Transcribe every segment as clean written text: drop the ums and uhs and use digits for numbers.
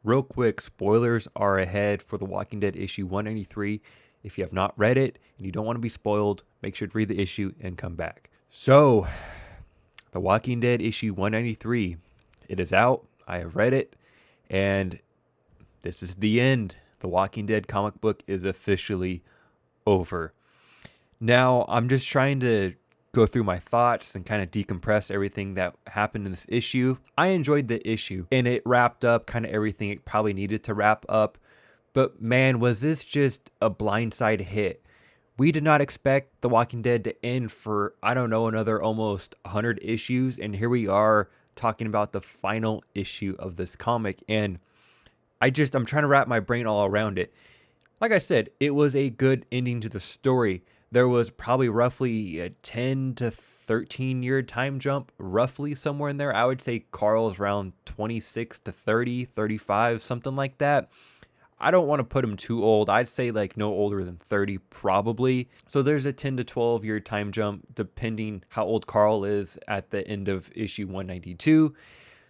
Real quick, spoilers are ahead for The Walking Dead issue 193. If you have not read it and you don't want to be spoiled, make sure to read the issue and come back. So, The Walking Dead issue 193. It is out. I have read it. And this is the end. The Walking Dead comic book is officially over. Now, I'm just trying to go through my thoughts and kind of decompress everything that happened in this issue. I enjoyed the issue and it wrapped up kind of everything it probably needed to wrap up. But man, was this just a blindside hit. We did not expect The Walking Dead to end for, I don't know, another almost 100 issues. And here we are talking about the final issue of this comic. And I'm trying to wrap my brain all around it. Like I said, it was a good ending to the story. There was probably roughly a 10 to 13 year time jump, roughly somewhere in there. I would say Carl's around 26 to 30, 35, something like that. I don't want to put him too old. I'd say like no older than 30 probably. So there's a 10 to 12 year time jump depending how old Carl is at the end of issue 192.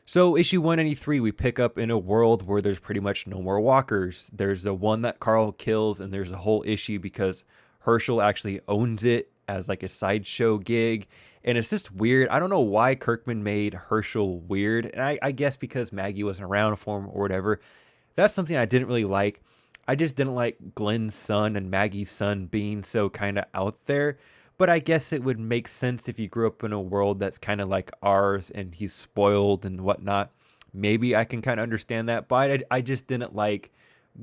So issue 193, we pick up in a world where there's pretty much no more walkers. There's the one that Carl kills, and there's a whole issue because Herschel actually owns it as like a sideshow gig. And it's just weird. I don't know why Kirkman made Herschel weird. And I guess because Maggie wasn't around for him or whatever. That's something I didn't really like. I just didn't like Glenn's son and Maggie's son being so kind of out there. But I guess it would make sense if you grew up in a world that's kind of like ours and he's spoiled and whatnot. Maybe I can kind of understand that. But I just didn't like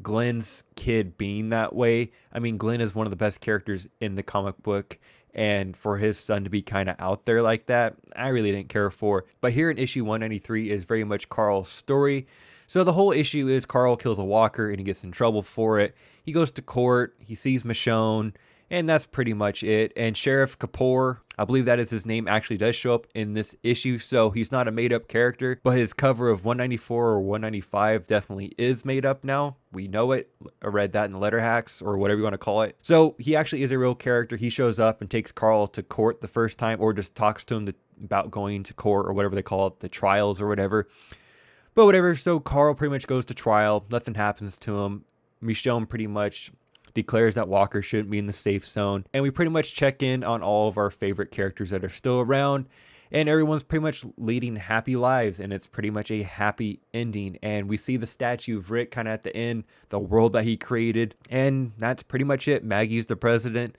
Glenn's kid being that way. I mean, Glenn is one of the best characters in the comic book. And for his son to be kind of out there like that, I really didn't care for. But here in issue 193 is very much Carl's story. So the whole issue is Carl kills a walker and he gets in trouble for it. He goes to court, he sees Michonne, and that's pretty much it. And Sheriff Kapoor, I believe that is his name, actually does show up in this issue. So he's not a made up character, but his cover of 194 or 195 definitely is made up now. We know it. I read that in the letter hacks or whatever you want to call it. So he actually is a real character. He shows up and takes Carl to court the first time, or just talks to him about going to court or whatever they call it, the trials or whatever. But whatever, so Carl pretty much goes to trial. Nothing happens to him. Michonne pretty much declares that Walker shouldn't be in the safe zone. And we pretty much check in on all of our favorite characters that are still around. And everyone's pretty much leading happy lives. And it's pretty much a happy ending. And we see the statue of Rick kind of at the end, the world that he created. And that's pretty much it. Maggie's the president.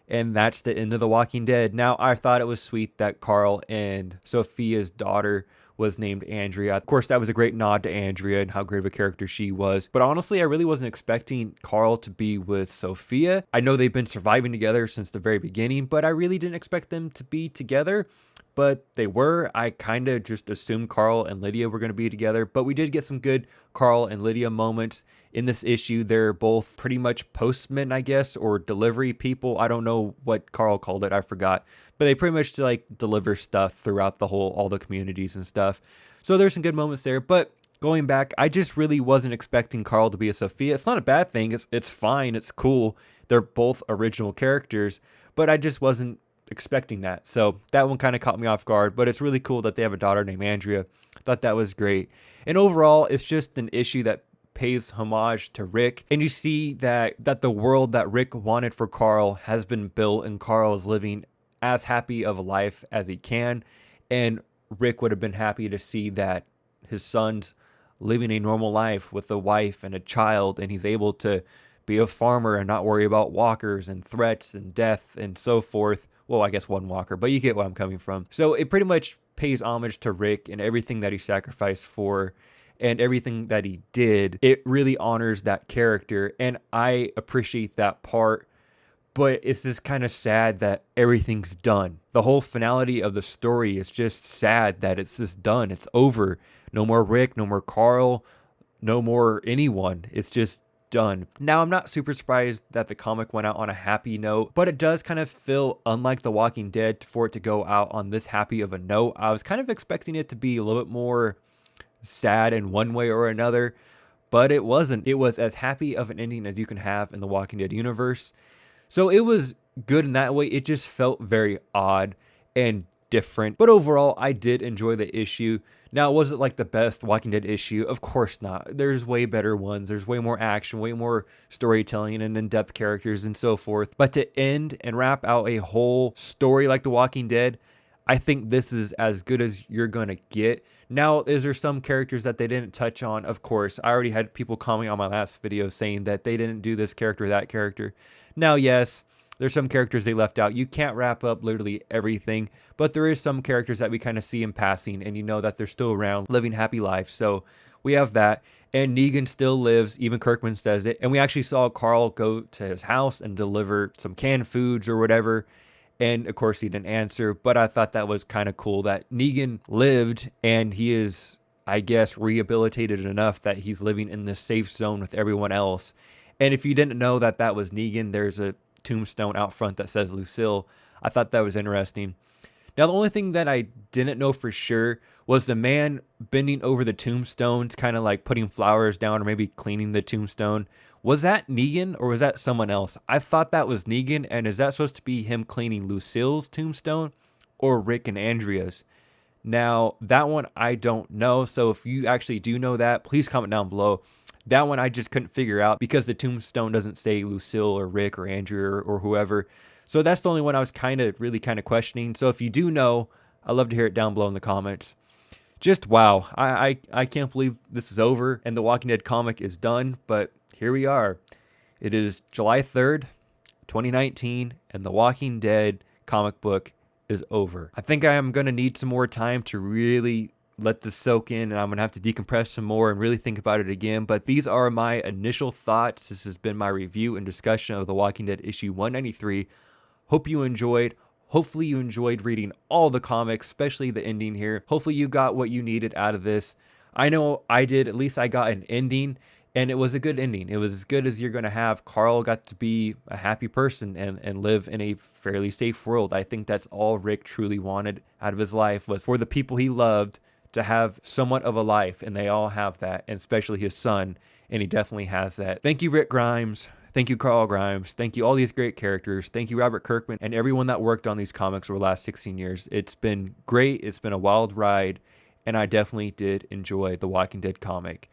And that's the end of The Walking Dead. Now, I thought it was sweet that Carl and Sophia's daughter was named Andrea. Of course, that was a great nod to Andrea and how great of a character she was. But honestly, I really wasn't expecting Carl to be with Sophia. I know they've been surviving together since the very beginning, but I really didn't expect them to be together. But they were. I kind of just assumed Carl and Lydia were going to be together. But we did get some good Carl and Lydia moments in this issue. They're both pretty much postmen, I guess, or delivery people. I don't know what Carl called it. I forgot. But they pretty much like deliver stuff throughout all the communities and stuff. So there's some good moments there. But going back, I just really wasn't expecting Carl to be a Sophia. It's not a bad thing. It's fine. It's cool. They're both original characters. But I just wasn't expecting that. So that one kind of caught me off guard, but it's really cool that they have a daughter named Andrea. Thought that was great. And overall, it's just an issue that pays homage to Rick. And you see that the world that Rick wanted for Carl has been built, and Carl is living as happy of a life as he can. And Rick would have been happy to see that his son's living a normal life with a wife and a child, and he's able to be a farmer and not worry about walkers and threats and death and so forth. Well, I guess one walker, but you get where I'm coming from. So it pretty much pays homage to Rick and everything that he sacrificed for and everything that he did. It really honors that character, and I appreciate that part. But it's just kind of sad that everything's done. The whole finality of the story is just sad that it's just done. It's over. No more Rick, no more Carl, no more anyone. It's just done. Now, I'm not super surprised that the comic went out on a happy note, but it does kind of feel unlike The Walking Dead for it to go out on this happy of a note. I was kind of expecting it to be a little bit more sad in one way or another, but it wasn't. It was as happy of an ending as you can have in the Walking Dead universe. So it was good in that way. It just felt very odd and different. But overall, I did enjoy the issue. Now, was it like the best Walking Dead issue? Of course not. There's way better ones. There's way more action, way more storytelling and in-depth characters and so forth. But to end and wrap out a whole story like The Walking Dead, I think this is as good as you're going to get. Now, is there some characters that they didn't touch on? Of course. I already had people comment on my last video saying that they didn't do this character or that character. Now, yes, there's some characters they left out. You can't wrap up literally everything, but there is some characters that we kind of see in passing, and you know that they're still around, living happy lives. So we have that. And Negan still lives, even Kirkman says it. And we actually saw Carl go to his house and deliver some canned foods or whatever. And of course he didn't answer, but I thought that was kind of cool that Negan lived and he is, I guess, rehabilitated enough that he's living in this safe zone with everyone else. And if you didn't know that that was Negan, there's a tombstone out front that says Lucille. I thought that was interesting. Now, the only thing that I didn't know for sure was the man bending over the tombstones, kind of like putting flowers down or maybe cleaning the tombstone. Was that Negan or was that someone else? I thought that was Negan, and is that supposed to be him cleaning Lucille's tombstone or Rick and Andrea's? Now, that one I don't know, so if you actually do know that, please comment down below. That one I just couldn't figure out because the tombstone doesn't say Lucille or Rick or Andrea or whoever. So that's the only one I was really kind of questioning. So if you do know, I'd love to hear it down below in the comments. Just wow, I can't believe this is over and the Walking Dead comic is done, but here we are. It is July 3rd, 2019, and the Walking Dead comic book is over. I think I am going to need some more time to really let this soak in, and I'm going to have to decompress some more and really think about it again. But these are my initial thoughts. This has been my review and discussion of The Walking Dead issue 193. Hope you enjoyed. Hopefully you enjoyed reading all the comics, especially the ending here. Hopefully you got what you needed out of this. I know I did. At least I got an ending, and it was a good ending. It was as good as you're going to have. Carl got to be a happy person and live in a fairly safe world. I think that's all Rick truly wanted out of his life, was for the people he loved to have somewhat of a life, and they all have that, and especially his son, and he definitely has that. Thank you, Rick Grimes. Thank you, Carl Grimes. Thank you, all these great characters. Thank you, Robert Kirkman, and everyone that worked on these comics over the last 16 years. It's been great. It's been a wild ride, and I definitely did enjoy the Walking Dead comic.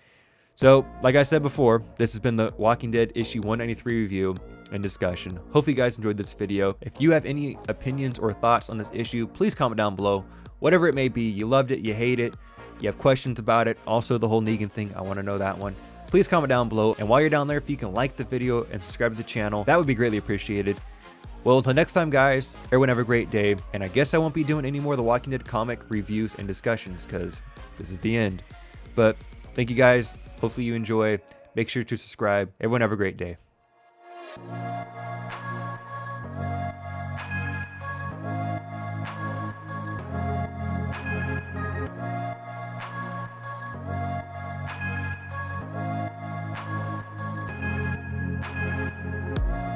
So, like I said before, this has been the Walking Dead issue 193 review and discussion. Hopefully you guys enjoyed this video. If you have any opinions or thoughts on this issue, please comment down below. Whatever it may be, you loved it, you hate it, you have questions about it. Also, the whole Negan thing, I want to know that one. Please comment down below. And while you're down there, if you can like the video and subscribe to the channel, that would be greatly appreciated. Well, until next time, guys, everyone have a great day. And I guess I won't be doing any more of the Walking Dead comic reviews and discussions because this is the end. But thank you, guys. Hopefully you enjoy. Make sure to subscribe. Everyone have a great day.